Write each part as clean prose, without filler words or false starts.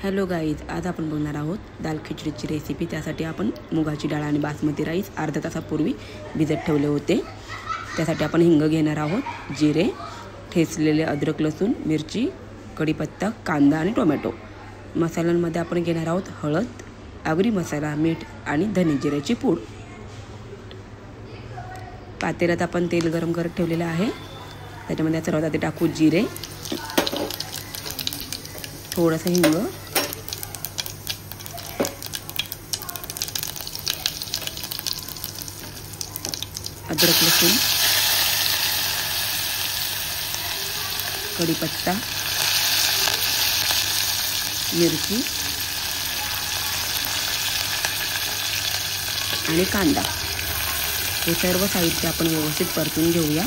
Hello guys, आज आपण बघणार आहोत दाल खिचडीची रेसिपी। त्यासाठी आपण मुगाची डाळ आणि बासमती राईस अर्ध्या तासापूर्वी भिजत ठेवले होते। त्यासाठी आपण हिंग घेणार आहोत, जिरे, ठेचलेले अद्रक, लसूण, मिरची, कढीपत्ता, कांदा आणि टोमॅटो। मसाल्यांमध्ये आपण घेणार आहोत हळद, आगरी मसाला, मीठ आणि धने जिऱ्याची पूड। पातेल्यात आपण तेल गरम करत ठेवलेले आहे। त्याच्यामध्ये सर्वात आधी टाकू जिरे, थोडासा हिंग, अदरक, लसूण, कढीपत्ता, मिरची आणि कांदा। हे सर्व साहित्य आपण व्यवस्थित परतून घेऊया।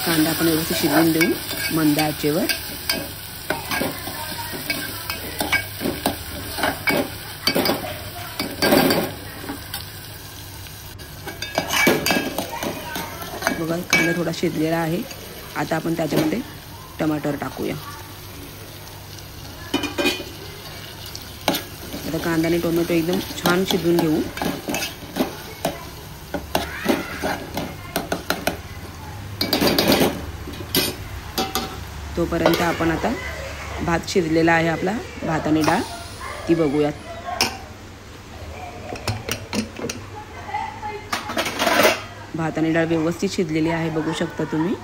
कांदा आपण व्यवस्थित शिजवून देऊ मंद आचेवर। बघा, कांदा थोडा शिजलेला आहे। आता आपण त्याच्यामध्ये टमाटर टाकूया। आता कांदा आणि टोमॅटो एकदम छान शिजवून घेऊ। तोपर्यंत आपण आता भात शिजलेला आहे आपला, भात आणि डाळ ती बघूयात। भात आणि डाळ व्यवस्थित शिजलेली आहे, बघू शकता तुम्ही।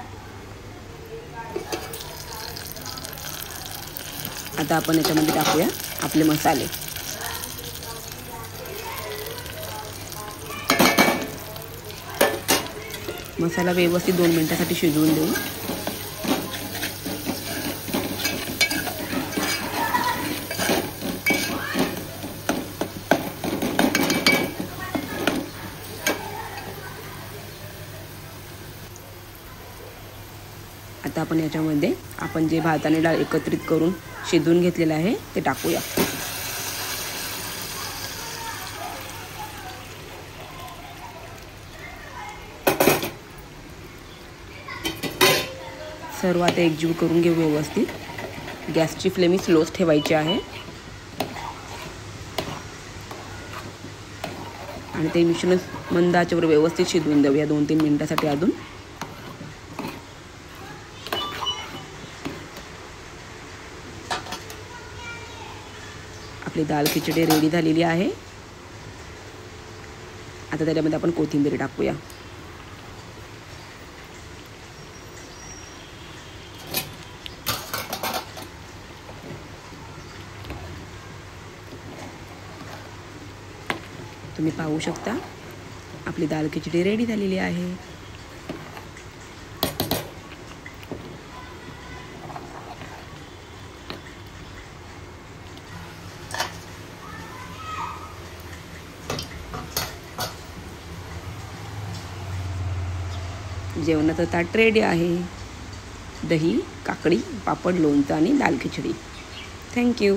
आता आपण याच्यामध्ये टाकूया आपले मसाले। मसाला व्यवस्थित 2 मिनिटांसाठी शिजवून देऊ। आता आपण याच्यामध्ये आपण जे भात आणि डाळ एकत्रित करून शिजवून घेतलेलं आहे ते टाकूया। सर्व आता एकजीव करून घेऊ व्यवस्थित। गॅसची फ्लेम स्लोच ठेवायची आहे आणि ते मिश्रण मंद आचेवर व्यवस्थित शिजवून देऊया 2-3 मिनिटांसाठी अजून। आपली दाल खिचडी रेडी झालेली आहे। आता त्याच्यामध्ये आपण कोथिंबीर टाकूया। तुम्ही पाहू शकता आपली दाल खिचडी रेडी झालेली आहे। जेवणाचं ताट रेडी आहे। दही, काकडी, पापड, लोणचं आणि दाल खिचडी। थँक्यू।